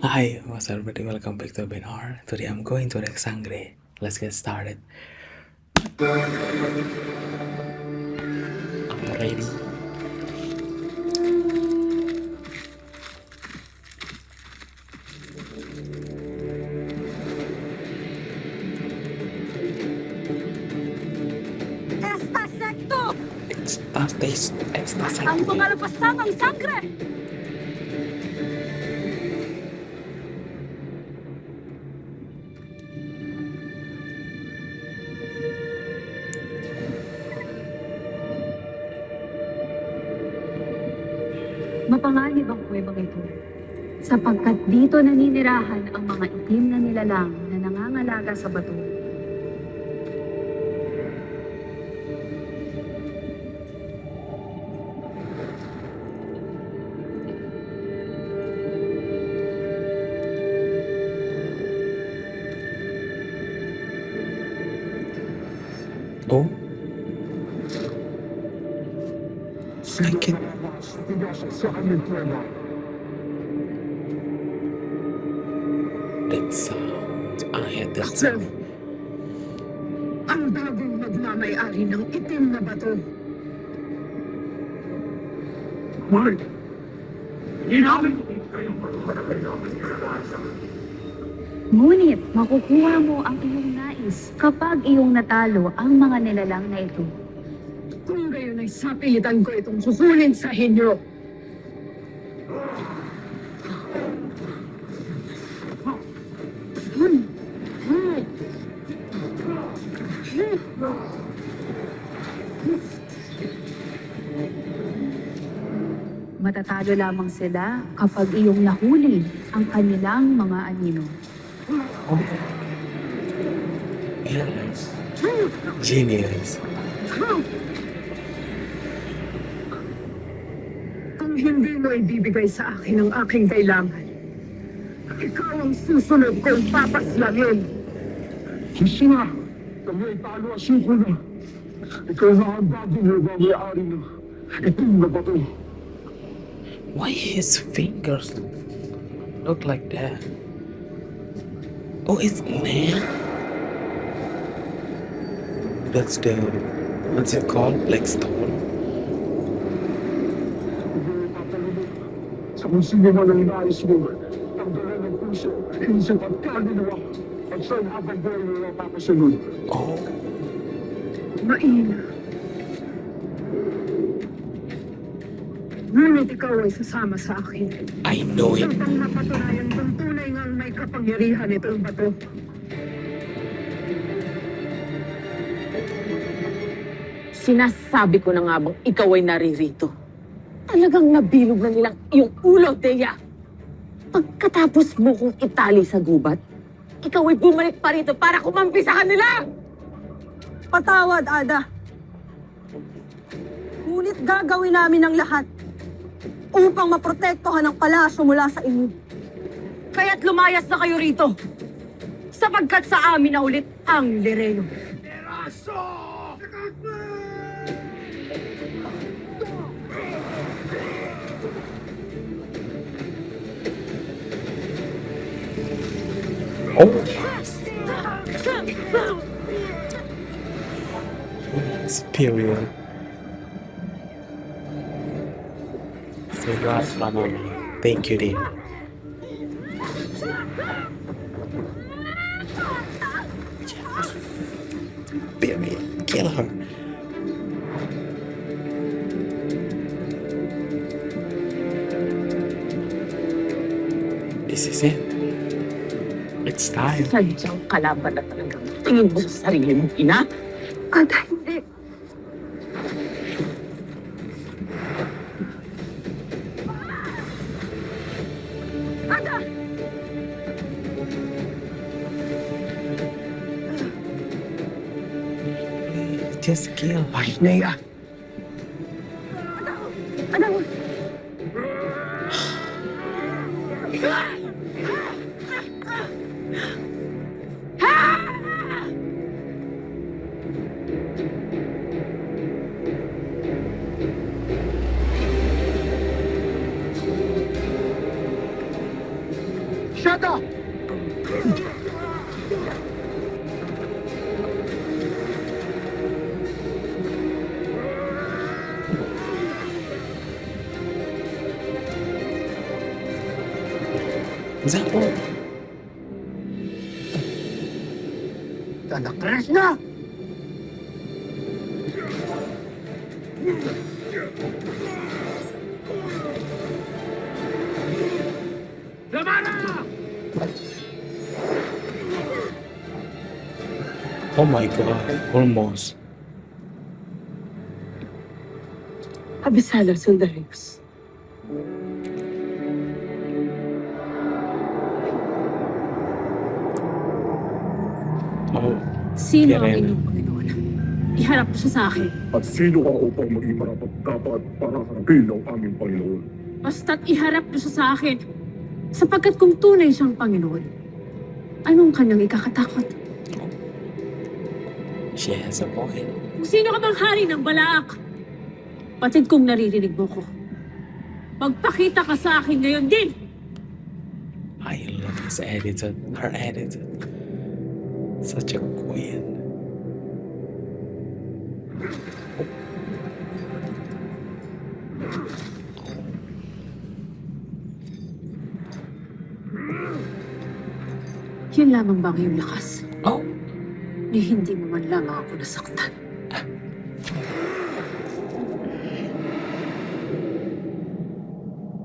Hi, what's up everybody? Welcome back to BNR. Today I'm going to Rex Sangre. Let's get started. Ready? Esta secto! Estas Ang lumalabas lang ang sangre! Mapanganib ang kuwebang ito, sapagkat dito naninirahan ang mga itim na nilalang na nangangalaga sa bato. Oh? I can... That sound. I had that sound. Ang bagong magmamayari ng itim na bato. Why? Ngunit makukuha mo ang iyong nais kapag iyong natalo ang mga nilalang na ito. Kung gayon ay sapilitan ko itong susulin sa inyo. Matatalo lamang sila kapag iyong nahuli ang kanilang mga anino. Yes. Genius. Kung hindi mo ibibigay sa akin ang aking kailangan, ikaw ang susunod kong papaslangin. Gusto nga, kami ay talo ang suko na. Ikaw na ang bagong nagmamayari na itim na bato. Why his fingers look like that? Oh, it's man. That's the... What's it called? Blackstone? Hindi ay tatalunod sa kung sino man ang nais mo. Tanggalan ng puso, isip at kaluluwa. At siya'y habang buhay mo napapasunod. Oh. Maina. Ngunit ikaw ay sasama sa akin. I know it. Upang mapatunayan kung tunay ngang may kapangyarihan itong bato. Sinasabi ko na nga bang ikaw ay naririto. Talagang nabilog na nilang iyong ulo, Dea. Pagkatapos mo kong itali sa gubat, ikaw ay bumalik pa rito para kumampi sa kanila! Patawad, Ada. Ngunit gagawin namin ang lahat upang maprotektohan ang palasyo mula sa inyo. Kaya't lumayas na kayo rito, sapagkat sa amin na ulit ang Lireno. Oh. Superior. So God, Ramon. Thank you, dear. Period. Kill her. This is it. It's time. Sadyang kalaban na talagang tingin mo sa sarili mong ina? Ada, hindi. Ada! Just kill her. Nea, Ada! Espada! Zappo! Tanakres na! Oh my god, almost. Abisalo Sundareus. Oh, Sino ang Kirena. inyong Panginoon? Iharap siya sa akin. At sino ka upang maging marapat-dapat para harapin ang aming Panginoon? Basta't iharap niyo siya sa akin. Sapagkat kung tunay siyang Panginoon, anong kanyang ikakatakot? She has a point. Kung sino ka bang hari ng Balaak? Patid kong naririnig mo ko. Magpakita ka sa akin ngayon din! I love his attitude, her attitude. Such a queen. Yun lamang ba ang iyong lakas? Oh, Ni hindi mo man lamang ako nasaktan.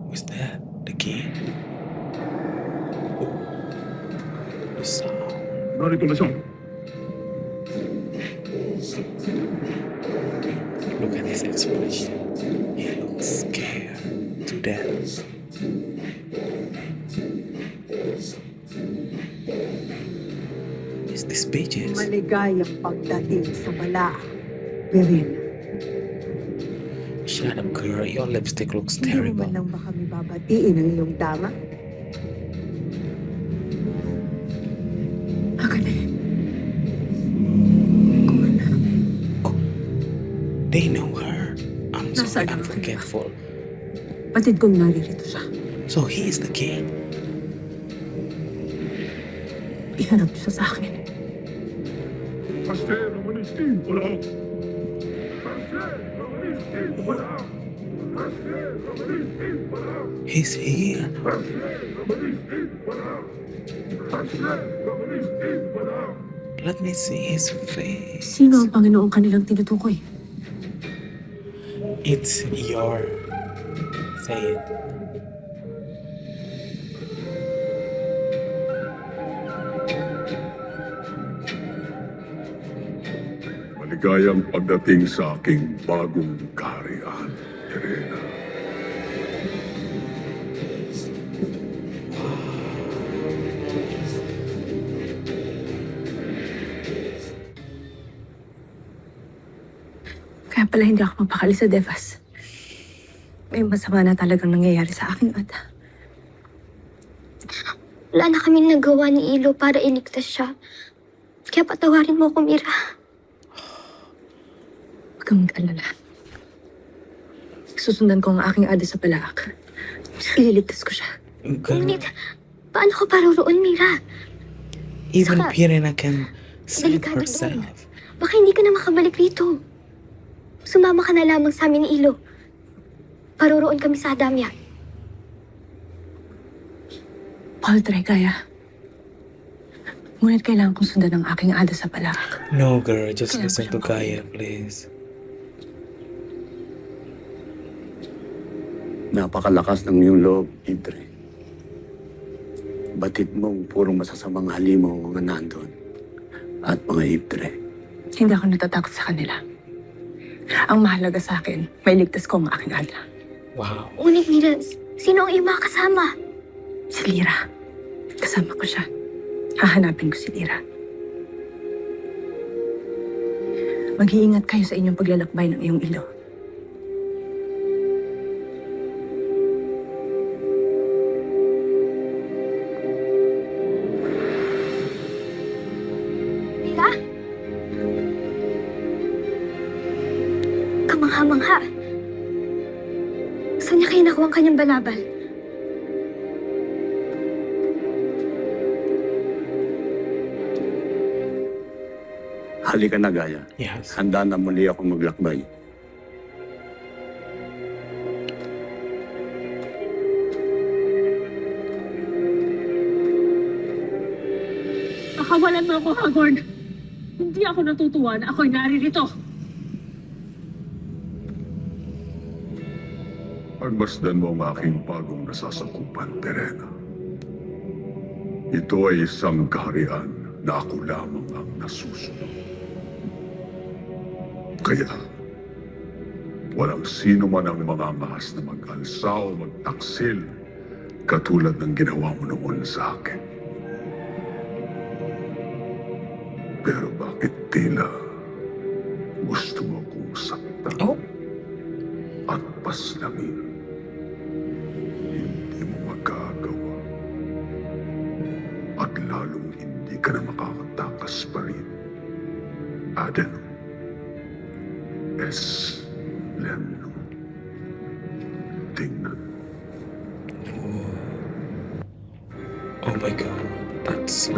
who's that? The king? Oh, the sound. Narito na siya. Look at his expression. He looks scared to death. Is this bitches? Maligayang pagdating sa Balaak, Verena. Shut up, girl. Your lipstick looks Hindi mo terrible. man lang ba kami babatiin ang iyong dama? Agane. They know her. I'm sorry, Nasaan I'm ang forgetful. Patid kong naririto siya. So he is the king. Iharap siya sa akin. Kaste, Romanistin, wala. Kaste, Romanistin, wala. Kaste, Romanistin, wala. He's here. Kaste, Romanistin, wala. Kaste, Romanistin, wala. Let me see his face. Sino ang Panginoong kanilang tinutukoy? It's your. Say it. Maligayang pagdating sa aking bagong kaharian, Irena. Kaya pala hindi ako mapakali sa Devas. May masama na talagang nangyayari sa aking ata. Wala na kaming nagawa ni Ilo para iligtas siya. Kaya patawarin mo ako, Mira. Huwag kang mag-alala. Susundan ko ang aking ada sa Balaak. Ililigtas ko siya. Girl, Ngunit, paano ko paroroon, Mira? even Saka, Pirena can save delikado herself. doon. Baka hindi ka na makabalik rito. Sumama ka na lamang sa amin ni Ilo. Paroroon kami sa Adamya. Paul, try kaya. Ngunit kailangan kong sundan ang aking ada sa Balaak. No, girl, just Kaya listen to pala Gaia, please. Napakalakas ng iyong loob, Idre. Batid mong purong masasamang halimaw ang mga nandun at mga Idre. Hindi ako natatakot sa kanila. Ang mahalaga sa akin, may ligtas ko ang aking ada. Wow. Ngunit, Mira, sino ang iyong mga kasama? Si Lira. Kasama ko siya. Hahanapin ko si Lira. Mag-iingat kayo sa inyong paglalakbay ng iyong ilo. Mira? Kamangha-mangha. Saan niya kayo nakuha ang kanyang balabal? Halika na, Gaya. Yes. Handa na muli ako maglakbay. Nakawalan mo ako, Hagorn. Hindi ako natutuwa na ako'y naririto. Pagmasdan mo ang aking bagong nasasakupan, Terena. Ito ay isang kaharian na ako lamang ang nasusunod. Kaya, walang sino man ang mangangahas na mag-alsa o magtaksil katulad ng ginawa mo noon sa akin. Pero bakit tila gusto mo kong saktan Oh, at paslangin? Hindi mo magagawa. At lalong hindi ka na makakatakas pa rin. Aden. Es. Lemno. Tingnan. oh my God. That's so...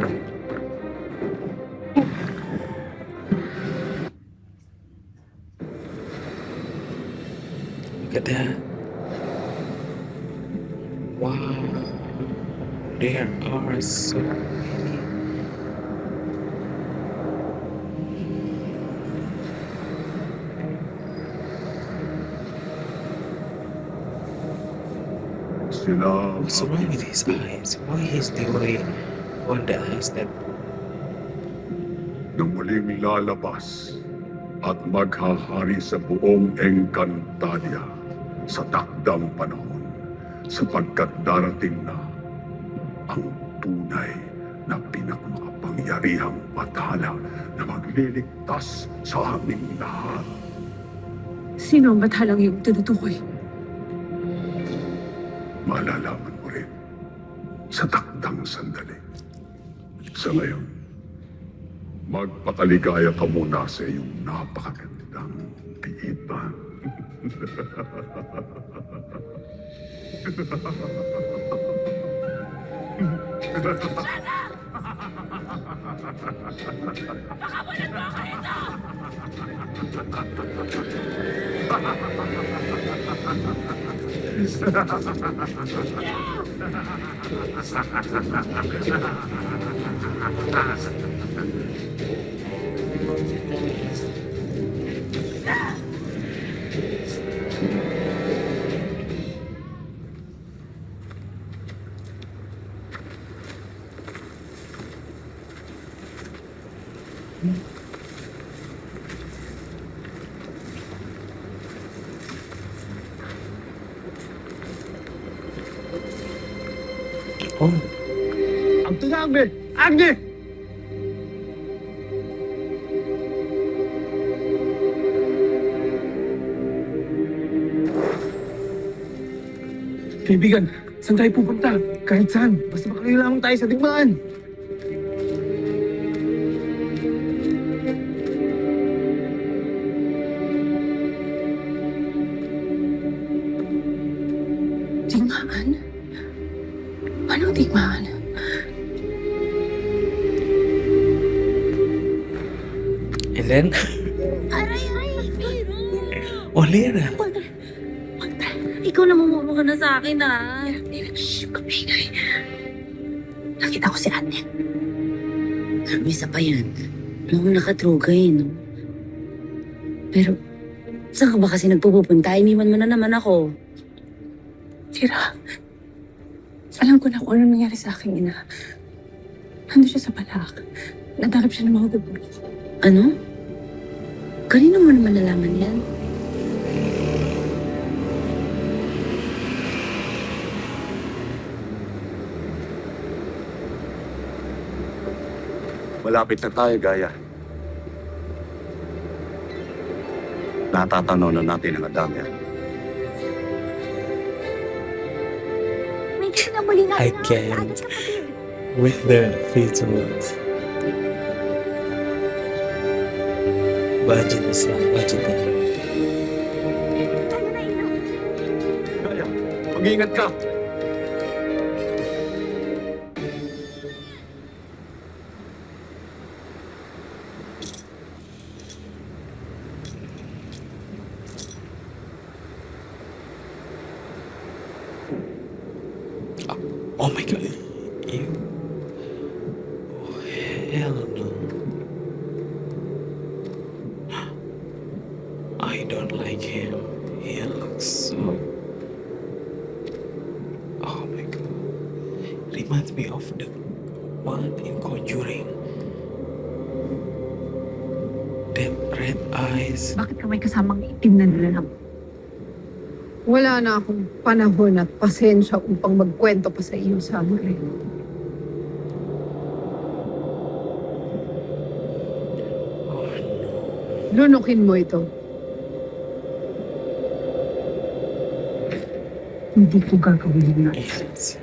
Look at that. Wow. There are so many. Sila What's wrong with his eyes? Why is the way on the eyes that... na muling lalabas at maghahari sa buong Encantadia sa takdang panahon sapagkat darating na ang tunay na pinakamakapangyarihang bathala na magliligtas sa aming lahat. Sino ang batalang iyong tinutukoy? Malalaman mo rin sa takdang sandali. Sa ngayon, magpakaligaya ka muna sa iyong napakagandang tiitan. Oh, Ang tunabe! Agni! Kaibigan, saan tayo pupunta? Kahit saan. Basta makalayo lamang tayo sa digmaan. Digmaan? Anong digmaan? and then... Aray, Pero! Oh, Lyra. Ikaw namumumo ka na sa akin, ah. Shh, kapingay. Nakita ko si Ate. Isa pa yan. Mukhang nakatrugay, no? Pero, saan ka ba kasi nagpupunta? Iniwan mo na naman ako. Tira, alam ko na kung ano nangyari sa aking ina. Nandun siya sa balak. Nadarap siya ng mga gugulo. Ano? Kanino mo naman nalaman yan? Malapit na tayo, Gaya. Natatanaw na natin ang Adamya. May kasi na muli I natin can't. agad kapatid. With the visuals. Budget is lang, budget na. Tayo na, Ino. Gaya, mag-iingat ka! Oh my god. Ew. Oh, hell no. I don't like him. He looks so. Oh my god. Reminds me of the one in Conjuring. That red eyes. Bakit ka may kasamang itim na nilalang? Wala na akong panahon at pasensya upang magkwento pa sa iyo, Sangre. Oh no. Lunukin mo ito. Hindi ko gagawin yun. Yes.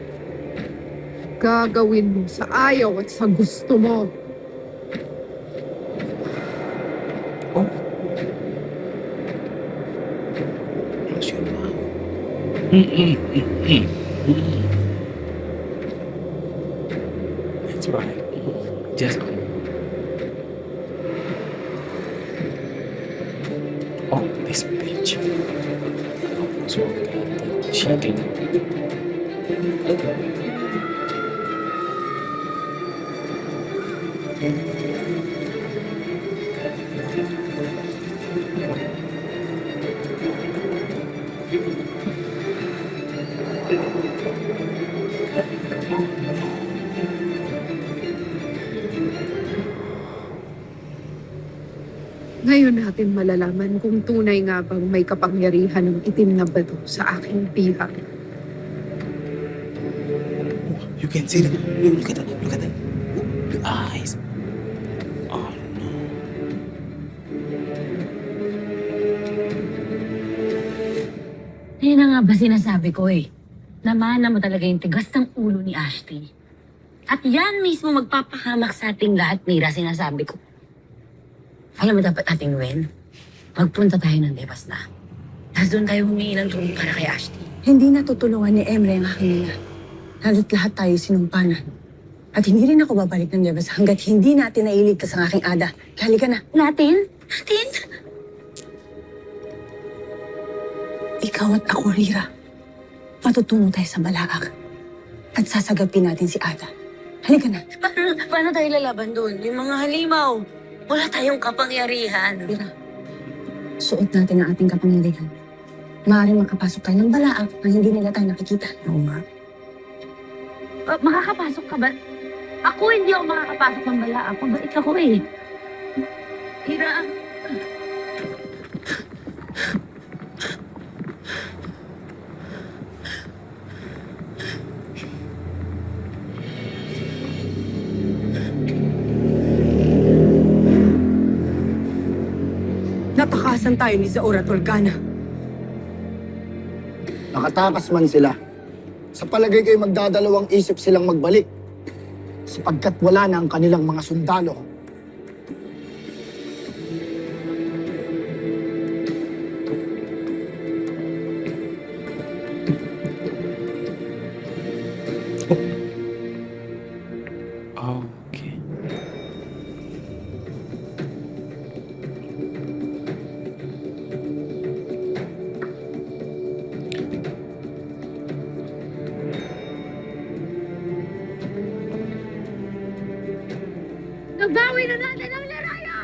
Gagawin mo sa ayaw at sa gusto mo. Oh. Close your mouth. That's right. Just. Oh, this bitch. So cheating. Ngayon natin malalaman kung tunay nga bang may kapangyarihan ng itim na bato sa aking bihag. You can see that. Look at that. Look at that. The eyes. Oh no. Yan na nga ba sinasabi ko eh. Namana mo talaga yung tigas ng ulo ni Ashley. At yan mismo magpapahamak sa ating lahat, Mira, sinasabi ko. Alam mo dapat ating gawin? Magpunta tayo ng Devas na. Tapos doon tayo humingi ng tulong para kay Ashley. Hindi natutulungan ni Emre ang aking ina. Lalo't lahat tayo sinumpanan. At hindi rin ako babalik ng Devas hanggat hindi natin nailigtas ang aking ada. Halika na. Natin? Natin? Ikaw at ako, Rira. Matutungo tayo sa Balaak. At sasagapin natin si Ada. Halika na. Paano tayo lalaban doon? Yung mga halimaw. Wala tayong kapangyarihan. Rira, suot natin ang ating kapangyarihan. Maaaring makapasok tayo ng Balaak na hindi nila tayo nakikita. Oo nga. Makakapasok ka ba? Ako hindi ako makakapasok ng Balaak. Mabait ako eh. Hira. Natakasan tayo ni Zaura at Olgana. Nakatakas man sila. Sa palagay ko'y magdadalawang isip silang magbalik. Sapagkat wala na ang kanilang mga sundalo. Okay. Nabawi na natin ang Liraya!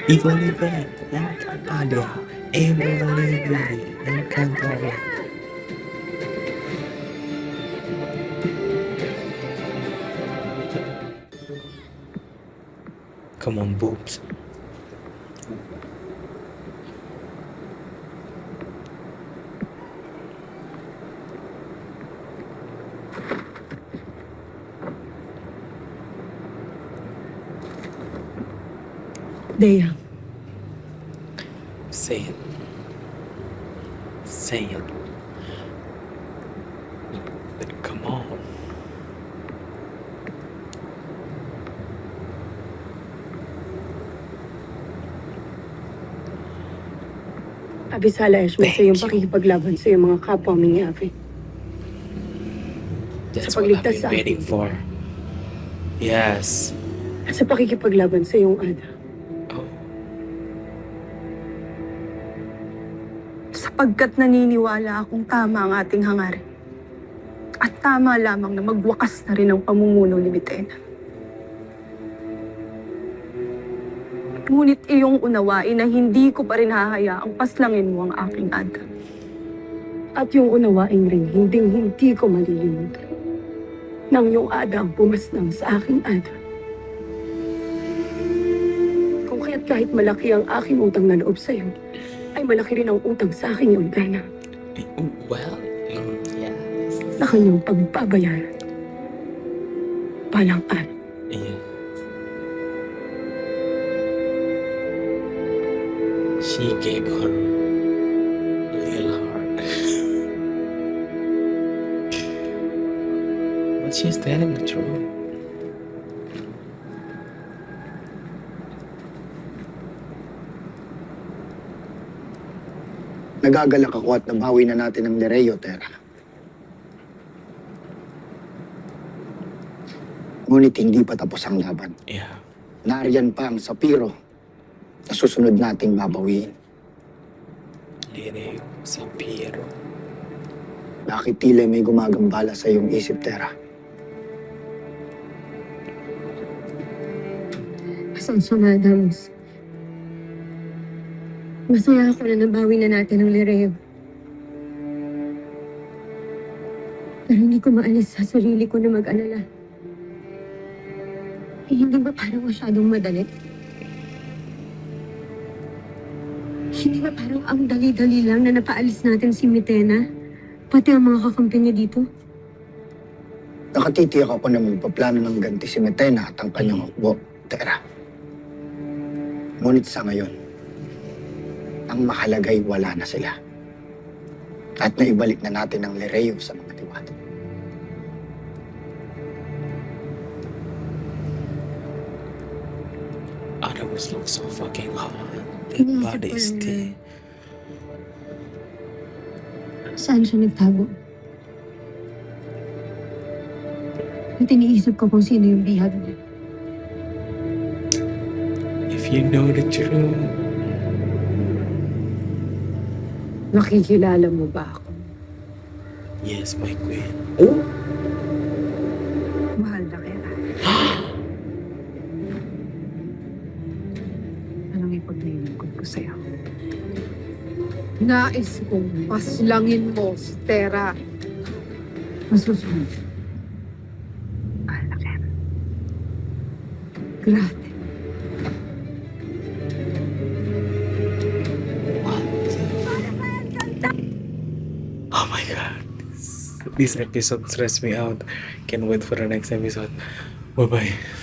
Evolive Encantadia. Evolive Encantadia. Come on, boobs. Dea, Say it. Say it. Come on. abisala mo sa iyong Thank you. pakikipaglaban sa iyong mga kapwa mingyafi. That's Sa what I've pagligtas been sa waiting atin. for. Yes. At sa pakikipaglaban sa iyong Ada. Oh. Sapagkat naniniwala akong tama ang ating hangarin. At tama lamang na magwakas na rin ang pamumuno ni Mitena. Ngunit iyong unawain na hindi ko pa rin hahayaang paslangin mo ang aking Ada. At yung unawain rin hindi ko malilimutan. Nang yung Ada ang pumaslang sa aking Ada. Kung kaya't kahit malaki ang aking utang na loob sa'yo, ay malaki rin ang utang sa akin yung Dana Well, yeah. na kanyang pagbabayaran. Palang araw. Yeah. She gave her little heart. But she's telling the truth. Nagagalak ako at nabawi na natin ang Lereo, Tera. Ngunit hindi pa tapos ang laban. Yeah. Nariyan pa ang Sapiro na susunod nating babawiin. Lireo, San Piero. Bakit tila may gumagambala sa iyong isip, Tera? Pasensya na, Adams. Masaya ako na nabawi na natin ang Lereo. Pero hindi ko maalis sa sarili ko na mag-alala. Hindi ba parang masyadong madali? Hindi ba parang ang dali-dali lang na napaalis natin si Mitena? Pati ang mga kakampi niya dito? Nakatitiyak ako na magpaplano ng ganti si Metena at ang kanyang hukbo, Tera. Ngunit sa ngayon, ang mahalagay wala na sila. At naibalik na natin ang Lereo sa mga diwata. Ada was look so fucking hot. Iniisip Body ko is lang still. saan siya nagtago? At iniisip ko kung sino yung bihag niya. If you know the truth. Nakikilala mo ba ako? Yes, my queen. Mahal na kaya. Anong ipaglilingkod ko sa'yo? Nais kong paslangin mo si Tera. Masusunod. Mahal na kaya. Grabe. Oh my god. This episode stressed me out. Can't wait for the next episode. Bye bye.